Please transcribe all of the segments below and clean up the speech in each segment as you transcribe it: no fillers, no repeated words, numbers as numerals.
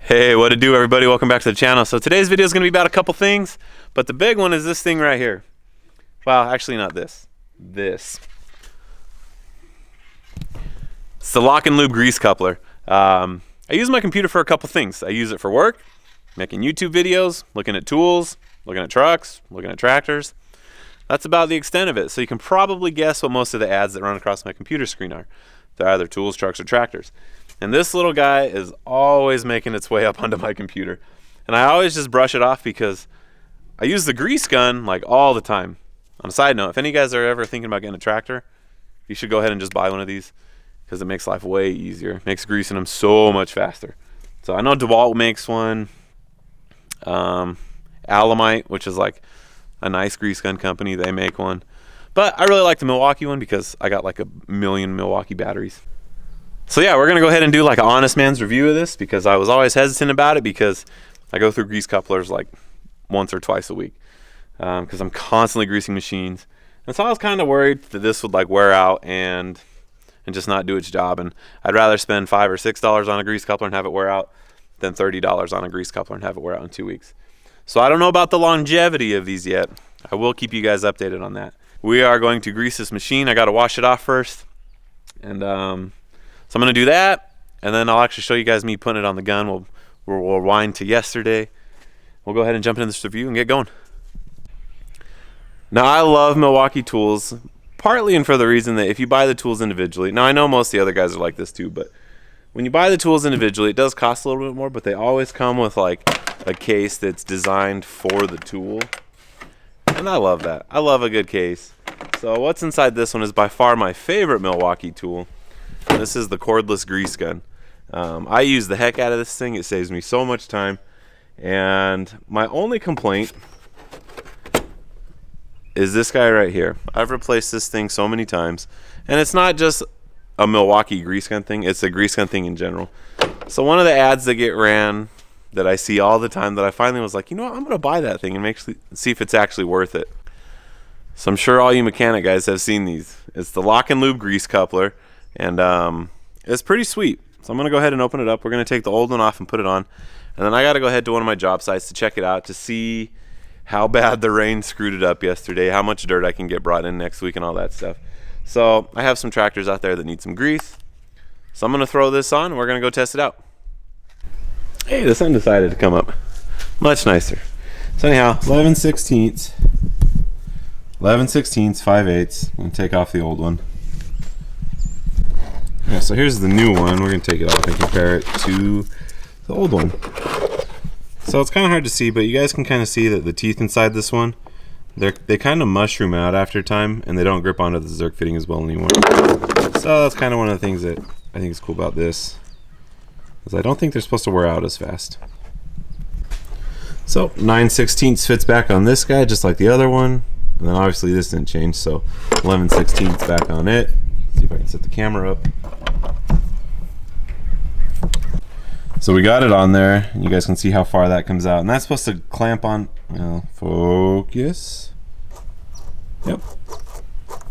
Hey, what to do, everybody? Welcome back to the channel. So today's video is going to be about a couple things, but the big one is this thing right here. Well, actually not this. This. It's the Lock and Lube grease coupler. I use my computer for a couple things. I use it for work, making YouTube videos, looking at tools, looking at trucks, looking at tractors. That's about the extent of it. So you can probably guess what most of the ads that run across my computer screen are. They're either tools, trucks, or tractors. And this little guy is always making its way up onto my computer. And I always just brush it off because I use the grease gun like all the time. On a side note, if any of you guys are ever thinking about getting a tractor, you should go ahead and just buy one of these because it makes life way easier. It makes greasing them so much faster. So I know DeWalt makes one. Alamite, which is like a nice grease gun company, they make one. But I really like the Milwaukee one because I got like a million Milwaukee batteries. So yeah, we're gonna go ahead and do like an honest man's review of this because I was always hesitant about it because I go through grease couplers like once or twice a week because I'm constantly greasing machines. And so I was kind of worried that this would like wear out and just not do its job. And I'd rather spend $5 or $6 on a grease coupler and have it wear out than $30 on a grease coupler and have it wear out in 2 weeks. So I don't know about the longevity of these yet. I will keep you guys updated on that. We are going to grease this machine. I got to wash it off first. And so I'm going to do that, and then I'll actually show you guys me putting it on the gun. We'll rewind to yesterday. We'll go ahead and jump into this review and get going. Now, I love Milwaukee tools, partly and for the reason that if you buy the tools individually, now I know most of the other guys are like this too, but when you buy the tools individually, it does cost a little bit more, but they always come with like a case that's designed for the tool. And I love that. I love a good case. So what's inside this one is by far my favorite Milwaukee tool. This is the cordless grease gun. I use the heck out of this thing. It saves me so much time. And my only complaint is this guy right here. I've replaced this thing so many times. And it's not just a Milwaukee grease gun thing. It's a grease gun thing in general. So one of the ads that get ran that I see all the time that I finally was like, you know what, I'm going to buy that thing and see if it's actually worth it. So I'm sure all you mechanic guys have seen these. It's the Lock and Lube grease coupler. And it's pretty sweet. So I'm going to go ahead and open it up. We're going to take the old one off and put it on. And then I got to go ahead to one of my job sites to check it out to see how bad the rain screwed it up yesterday, how much dirt I can get brought in next week and all that stuff. So I have some tractors out there that need some grease. So I'm going to throw this on and we're going to go test it out. Hey, the sun decided to come up. Much nicer. So anyhow, 11/16, 5/8. I'm going to take off the old one. Yeah, so here's the new one. We're going to take it off and compare it to the old one. So it's kind of hard to see, but you guys can kind of see that the teeth inside this one, they kind of mushroom out after time, and they don't grip onto the Zerk fitting as well anymore. So that's kind of one of the things that I think is cool about this, is I don't think they're supposed to wear out as fast. So 9/16 fits back on this guy just like the other one, and then obviously this didn't change, so 11/16 back on it. See if I can set the camera up. So we got it on there, and you guys can see how far that comes out, and that's supposed to clamp on. Well, focus. Yep.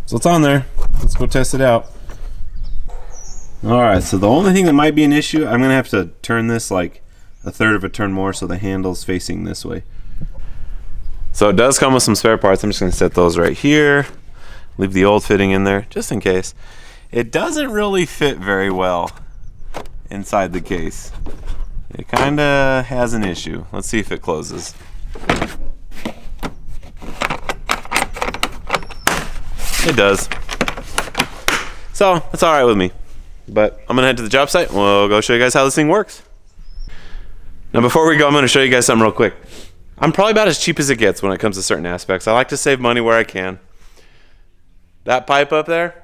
So it's on there. Let's go test it out. Alright, so the only thing that might be an issue, I'm gonna have to turn this like a third of a turn more so the handle's facing this way. So it does come with some spare parts. I'm just gonna set those right here. Leave the old fitting in there just in case. It doesn't really fit very well inside the case. It kind of has an issue. Let's see if it closes. It does. So it's all right with me. But I'm gonna head to the job site. We'll go show you guys how this thing works. Now before we go, I'm gonna show you guys something real quick. I'm probably about as cheap as it gets when it comes to certain aspects. I like to save money where I can. That pipe up there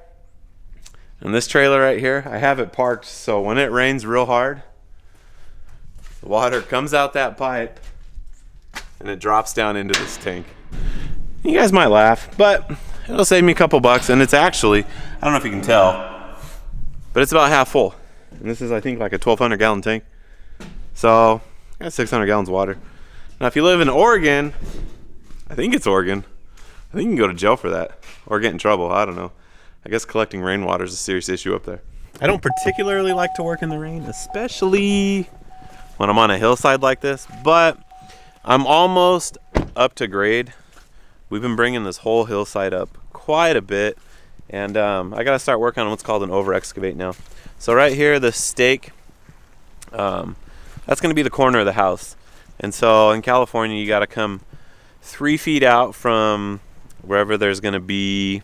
and this trailer right here, I have it parked so when it rains real hard, the water comes out that pipe and it drops down into this tank. You guys might laugh, but it'll save me a couple bucks, and it's actually, I don't know if you can tell, but it's about half full. And this is, I think, like a 1,200 gallon tank. So I got 600 gallons of water. Now if you live in Oregon, I think it's Oregon, I think you can go to jail for that or get in trouble. I don't know. I guess collecting rainwater is a serious issue up there. I don't particularly like to work in the rain, especially when I'm on a hillside like this, but I'm almost up to grade. We've been bringing this whole hillside up quite a bit, and I gotta start working on what's called an over excavate now. So right here, the stake, that's gonna be the corner of the house. And so in California, you gotta come 3 feet out from wherever there's gonna be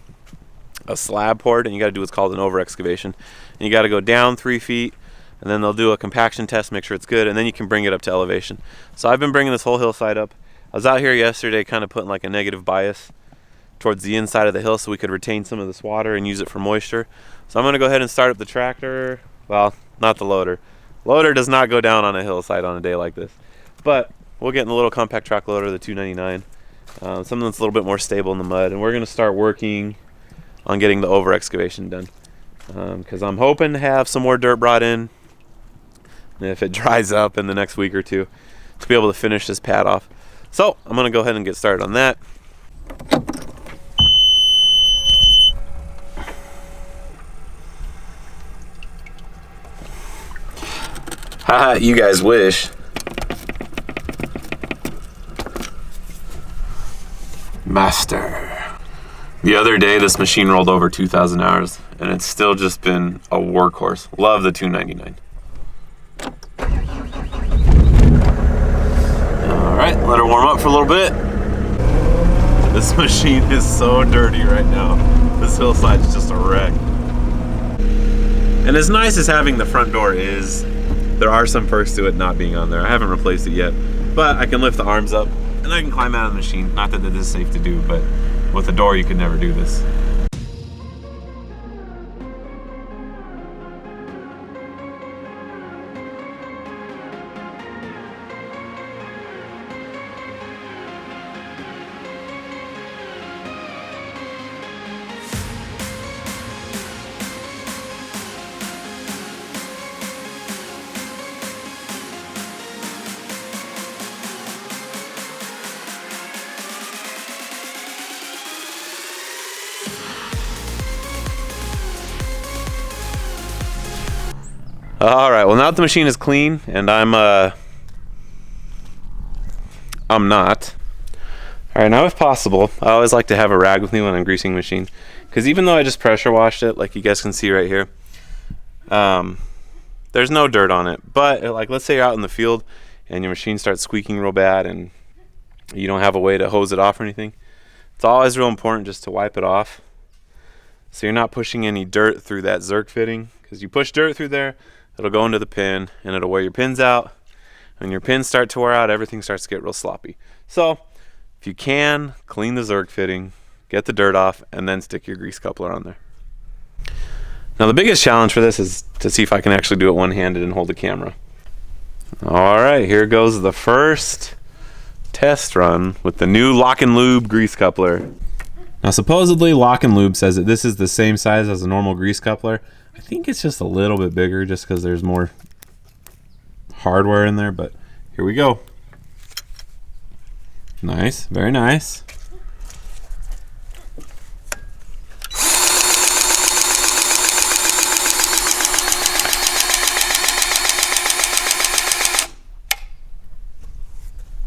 a slab poured, and you gotta do what's called an over excavation. And you gotta go down 3 feet, and then they'll do a compaction test, make sure it's good, and then you can bring it up to elevation. So I've been bringing this whole hillside up. I was out here yesterday kind of putting like a negative bias towards the inside of the hill so we could retain some of this water and use it for moisture. So I'm going to go ahead and start up the tractor. Well, not the loader. Loader does not go down on a hillside on a day like this. But we'll get in the little compact track loader, the 299. Something that's a little bit more stable in the mud. And we're going to start working on getting the over excavation done. Because I'm hoping to have some more dirt brought in, if it dries up in the next week or two, to be able to finish this pad off. So I'm going to go ahead and get started on that. Haha, you guys wish. Master. The other day, this machine rolled over 2,000 hours, and it's still just been a workhorse. Love the 299. All right, let her warm up for a little bit. This machine is so dirty right now. This hillside's just a wreck. And as nice as having the front door is, there are some perks to it not being on there. I haven't replaced it yet, but I can lift the arms up and I can climb out of the machine. Not that this is safe to do, but with a door you could never do this. All right, well now that the machine is clean and I'm not. All right, now if possible, I always like to have a rag with me when I'm greasing the machine, because even though I just pressure washed it, like you guys can see right here, there's no dirt on it. But like, let's say you're out in the field and your machine starts squeaking real bad and you don't have a way to hose it off or anything, it's always real important just to wipe it off so you're not pushing any dirt through that Zerk fitting, because you push dirt through there, it'll go into the pin and it'll wear your pins out. When your pins start to wear out, everything starts to get real sloppy. So if you can, clean the Zerk fitting, get the dirt off, and then stick your grease coupler on there. Now the biggest challenge for this is to see if I can actually do it one-handed and hold the camera. All right, here goes the first test run with the new Lock and Lube grease coupler. Now supposedly Lock and Lube says that this is the same size as a normal grease coupler. I think it's just a little bit bigger just because there's more hardware in there, but here we go. Nice, very nice.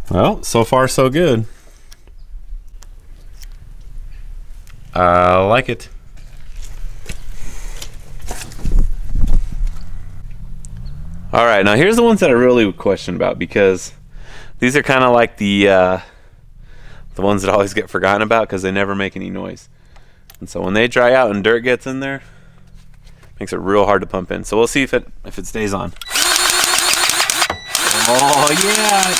Well, so far so good. I like it. All right, now here's the ones that I really question about, because these are kind of like the ones that always get forgotten about because they never make any noise. And so when they dry out and dirt gets in there, it makes it real hard to pump in. So we'll see if it stays on. Oh yeah.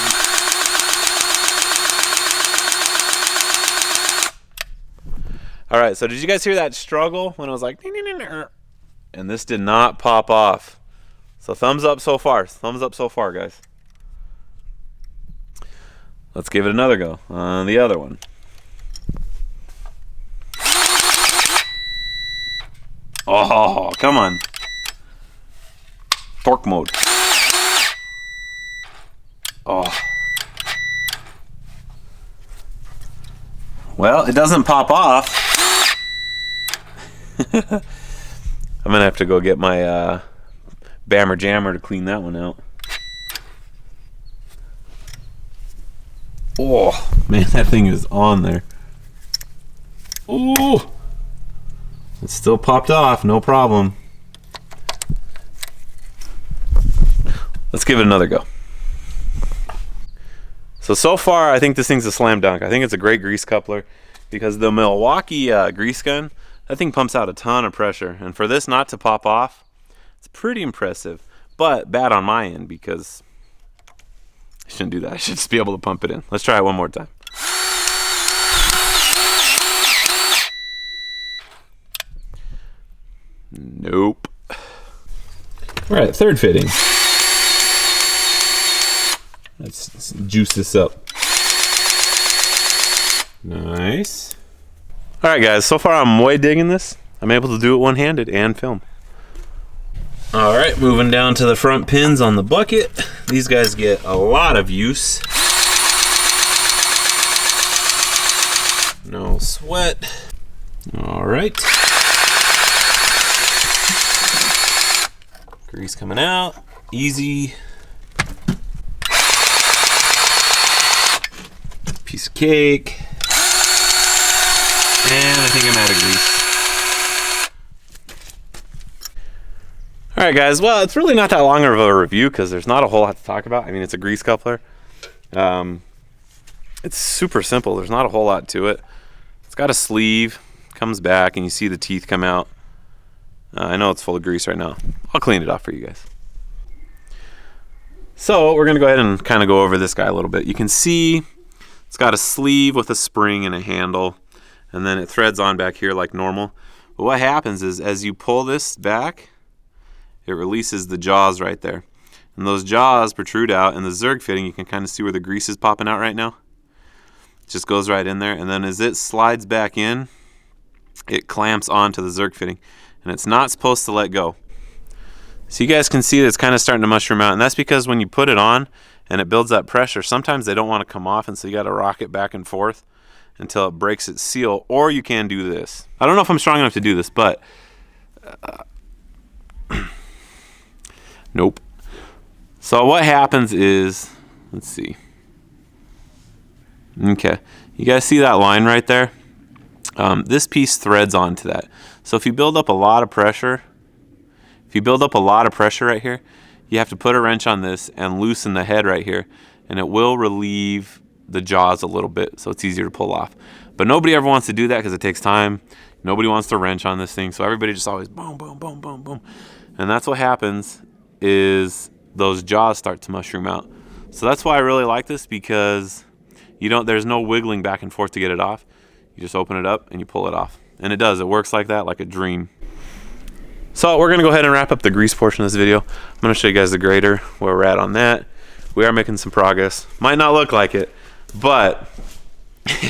All right, so did you guys hear that struggle when it was like, and this did not pop off? So thumbs up so far. Thumbs up so far, guys. Let's give it another go on the other one. Oh, come on. Torque mode. Oh. Well, it doesn't pop off. I'm gonna have to go get my Bammer Jammer to clean that one out. Oh, man, that thing is on there. Oh, it still popped off, no problem. Let's give it another go. So far, I think this thing's a slam dunk. I think it's a great grease coupler because the Milwaukee grease gun, that thing pumps out a ton of pressure. And for this not to pop off, it's pretty impressive. But bad on my end because I shouldn't do that. I should just be able to pump it in. Let's try it one more time. Nope. All right, third fitting. Let's juice this up. Nice. All right, guys, so far I'm way digging this. I'm able to do it one-handed and film. All right, moving down to the front pins on the bucket. These guys get a lot of use. No sweat. All right. Grease coming out, easy. Piece of cake. And I think I'm out of grease. All right, guys, well, it's really not that long of a review because there's not a whole lot to talk about. I mean, it's a grease coupler. It's super simple. There's not a whole lot to it. It's got a sleeve, comes back, and you see the teeth come out. I know it's full of grease right now. I'll clean it off for you guys. So we're gonna go ahead and kind of go over this guy a little bit. You can see it's got a sleeve with a spring and a handle, and then it threads on back here like normal. But what happens is as you pull this back, it releases the jaws right there. And those jaws protrude out, and the Zerg fitting, you can kind of see where the grease is popping out right now. It just goes right in there, and then as it slides back in, it clamps onto the Zerg fitting. And it's not supposed to let go. So you guys can see that it's kind of starting to mushroom out, and that's because when you put it on and it builds that pressure, sometimes they don't want to come off, and so you got to rock it back and forth until it breaks its seal, or you can do this. I don't know if I'm strong enough to do this, but nope. So what happens is, let's see. Okay, you guys see that line right there? This piece threads onto that. So if you build up a lot of pressure, right here, you have to put a wrench on this and loosen the head right here, and it will relieve the jaws a little bit, so it's easier to pull off. But nobody ever wants to do that because it takes time. Nobody wants to wrench on this thing, so everybody just always boom, boom, boom, boom, boom. And that's what happens is those jaws start to mushroom out. So that's why I really like this, because there's no wiggling back and forth to get it off. You just open it up and you pull it off. And it does. It works like that, like a dream. So we're going to go ahead and wrap up the grease portion of this video. I'm going to show you guys the grater, where we're at on that. We are making some progress. Might not look like it, but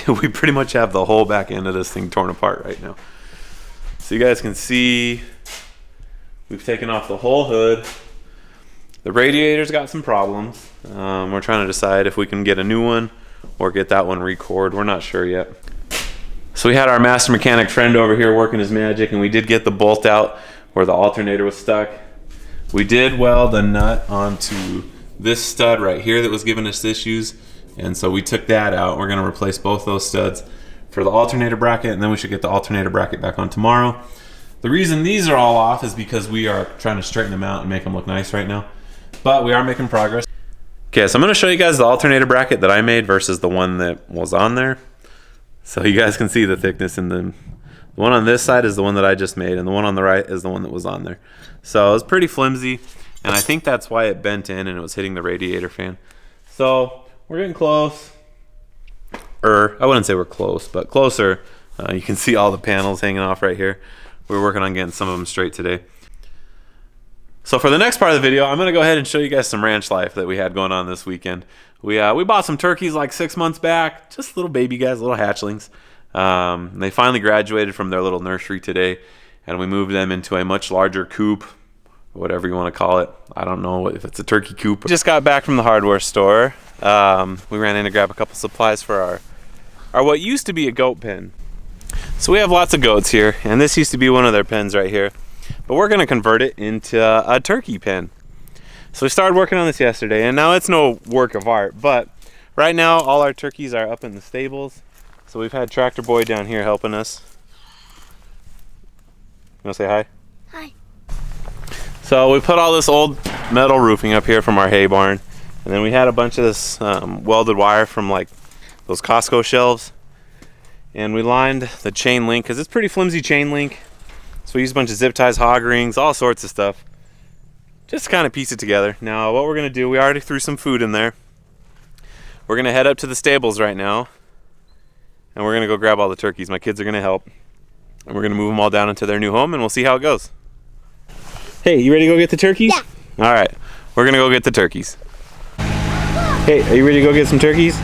we pretty much have the whole back end of this thing torn apart right now. So you guys can see we've taken off the whole hood. The radiator's got some problems. We're trying to decide if we can get a new one or get that one re-cored. We're not sure yet. So we had our master mechanic friend over here working his magic, and we did get the bolt out where the alternator was stuck. We did weld a nut onto this stud right here that was giving us issues, and so we took that out. We're going to replace both those studs for the alternator bracket, and then we should get the alternator bracket back on tomorrow. The reason these are all off is because we are trying to straighten them out and make them look nice right now, but we are making progress. Okay, so I'm going to show you guys the alternator bracket that I made versus the one that was on there. So you guys can see the thickness in them. The one on this side is the one that I just made, and the one on the right is the one that was on there. So it was pretty flimsy, and I think that's why it bent in and it was hitting the radiator fan. So we're getting close. I wouldn't say we're close, but closer. You can see all the panels hanging off right here. We're working on getting some of them straight today. So for the next part of the video, I'm going to go ahead and show you guys some ranch life that we had going on this weekend. We bought some turkeys like 6 months back, just little baby guys, little hatchlings. They finally graduated from their little nursery today, and we moved them into a much larger coop, whatever you want to call it. I don't know if it's a turkey coop. We just got back from the hardware store. We ran in to grab a couple supplies for our what used to be a goat pen. So we have lots of goats here, and this used to be one of their pens right here. But we're going to convert it into a turkey pen. So we started working on this yesterday, and now it's no work of art, but Right now, all our turkeys are up in the stables. So we've had Tractor Boy down here helping us. You want to say hi? Hi. So we put all this old metal roofing up here from our hay barn. And then we had a bunch of this welded wire from like those Costco shelves. And we lined the chain link, because it's pretty flimsy chain link. So we used a bunch of zip ties, hog rings, all sorts of stuff. Just to kind of piece it together. Now what we're going to do, we already threw some food in there. We're going to head up to the stables right now. And we're going to go grab all the turkeys. My kids are going to help. And we're going to move them all down into their new home, and we'll see how it goes. Hey, you ready to go get the turkeys? Yeah. All right, we're going to go get the turkeys. Hey, are you ready to go get some turkeys?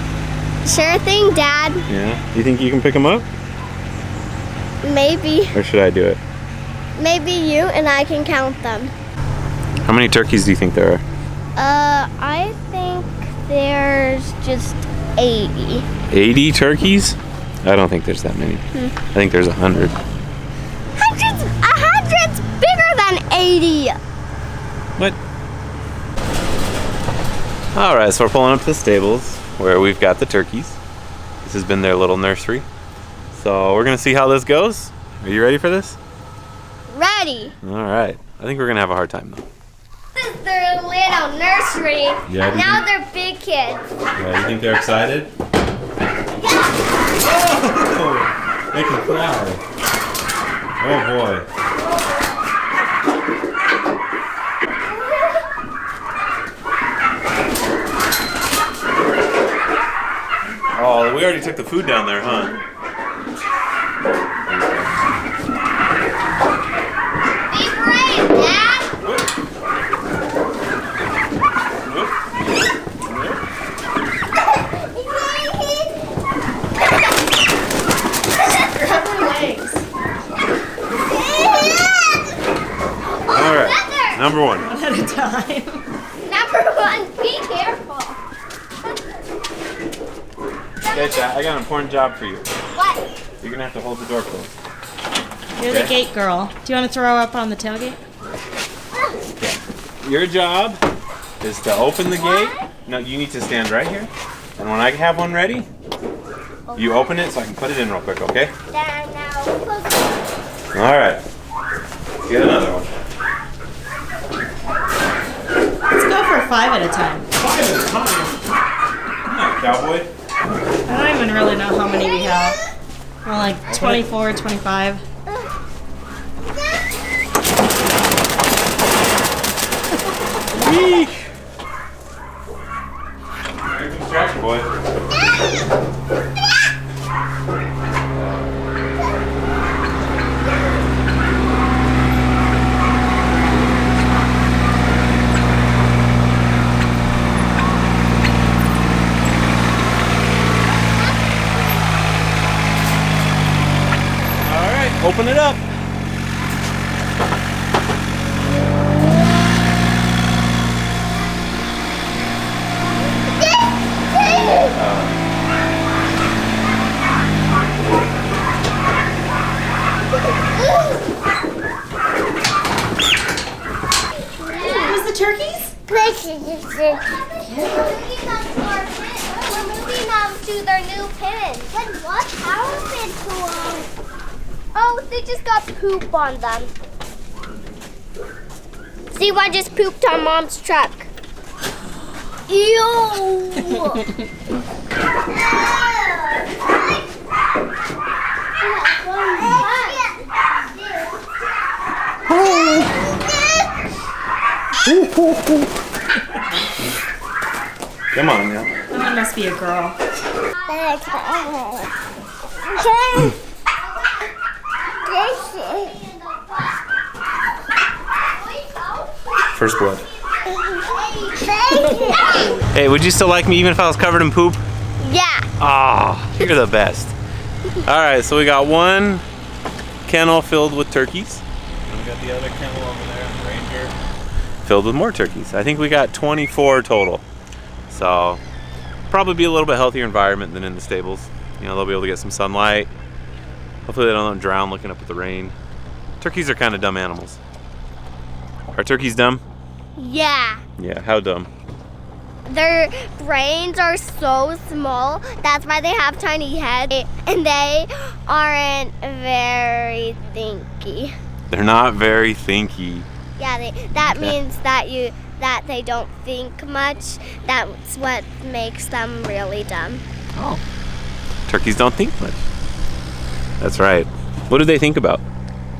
Sure thing, Dad. Yeah. Do you think you can pick them up? Maybe. Or should I do it? Maybe you and I can count them. How many turkeys do you think there are? I think there's just 80. 80 turkeys? I don't think there's that many. I think there's 100. Hundred's bigger than 80. What? All right, so we're pulling up to the stables where we've got the turkeys. This has been their little nursery. So we're gonna see how this goes. Are you ready for this? Ready. All right. I think we're gonna have a hard time though. This is their little nursery. Yeah, Now they're big kids. Yeah, you think they're excited? Yeah. Oh, they can fly. Oh boy. Oh, we already took the food down there, huh? Be brave, Dad. Grab her legs. All right. Number one. One at a time. Number one, be careful. Okay, Chat, I got an important job for you. What? You're gonna have to hold the door closed. You're the gate girl. Do you want to throw up on the tailgate? Your job is to open the gate. No, you need to stand right here. And when I have one ready, you open it so I can put it in real quick, okay? There, now. Close. All right. Let's get another one. Let's go for 5 at a time. 5 at a time. I'm not a cowboy. I don't even really know how many we have. Well, like 24, 25. Wee! Here comes Tractor Boy. All right, open it up. Who's the turkeys? We're moving them to their new pen. But what happened to them? Oh, they just got poop on them. See, one just pooped on Mom's truck. Ew! Come on now. That one must be a girl. First blood. Hey, would you still like me even if I was covered in poop? Yeah. Ah, you're the best. All right, so we got one kennel filled with turkeys. And we got the other kennel over there, the Ranger, filled with more turkeys. I think we got 24 total. So probably be a little bit healthier environment than in the stables. You know, they'll be able to get some sunlight. Hopefully they don't drown looking up at the rain. Turkeys are kind of dumb animals. Are turkeys dumb? Yeah. Yeah, how dumb? their brains are so small. That's why they have tiny heads, and they aren't very thinky. They're not very thinky. Yeah, that means that they don't think much. That's what makes them really dumb. Oh. Turkeys don't think much. That's right. What do they think about?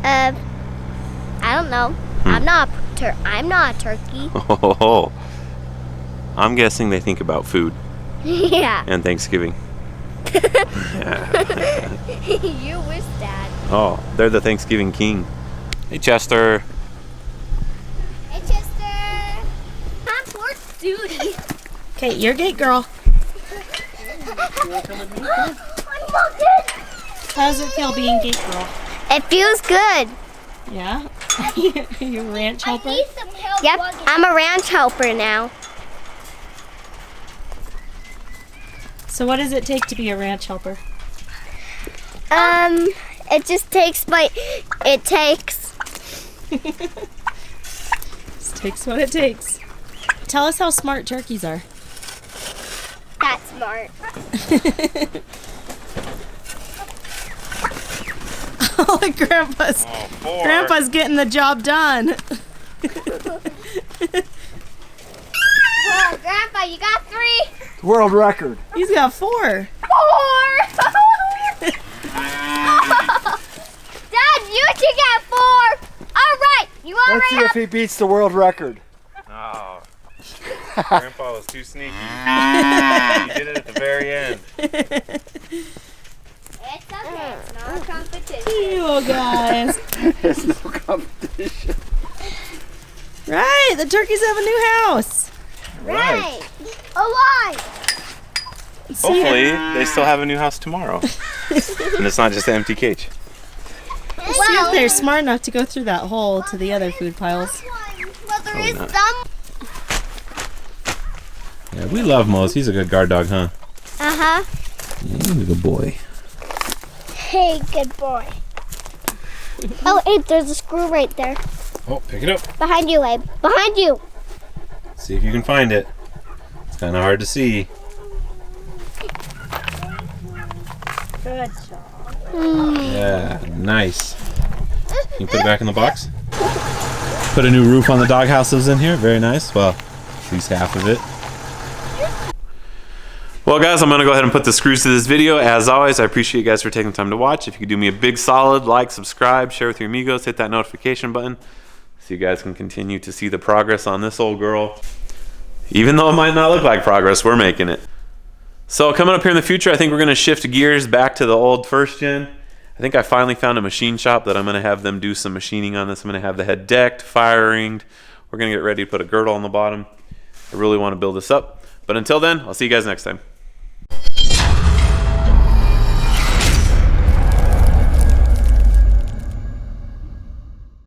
I don't know. I'm not a turkey. Oh. I'm guessing they think about food Yeah. and Thanksgiving. You wish, Dad. Oh, they're the Thanksgiving king. Hey, Chester. Hey, Chester. Time for duty. Okay, your gate, girl. I'm not good. How does it feel being gate girl? It feels good. Yeah? You a ranch helper? Yep, I'm a ranch helper now. So what does it take to be a ranch helper? It just takes it takes. It takes what it takes. Tell us how smart turkeys are. That's smart. Oh, Grandpa's getting the job done. Oh, Grandpa, you got 3? World record. He's got 4. 4. Dad, you should get 4. All right, you Let's already see if he beats the world record. Oh. Grandpa was too sneaky. He did it at the very end. It's okay. It's not a competition. You guys. There's no competition. Right, the turkeys have a new house. Right. Alive. Hopefully, they still have a new house tomorrow. And it's not just an empty cage. See if they're smart enough to go through that hole to the other food piles. Well, there is not. some. Yeah, we love Mose. He's a good guard dog, huh? Uh-huh. Yeah, he's a good boy. Hey, good boy. Oh, Abe, there's a screw right there. Oh, pick it up. Behind you, Abe. Behind you. See if you can find it. It's kind of hard to see. Good job. Yeah, nice. Can you put it back in the box? Put a new roof on the doghouses in here. Very nice. Well, at least half of it. Well, guys, I'm going to go ahead and put the screws to this video. As always, I appreciate you guys for taking the time to watch. If you could do me a big solid, like, subscribe, share with your amigos, hit that notification button so you guys can continue to see the progress on this old girl. Even though it might not look like progress, we're making it. So coming up here in the future, I think we're going to shift gears back to the old first gen. I think I finally found a machine shop that I'm going to have them do some machining on this. I'm going to have the head decked, fire ringed. We're going to get ready to put a girdle on the bottom. I really want to build this up. But until then, I'll see you guys next time.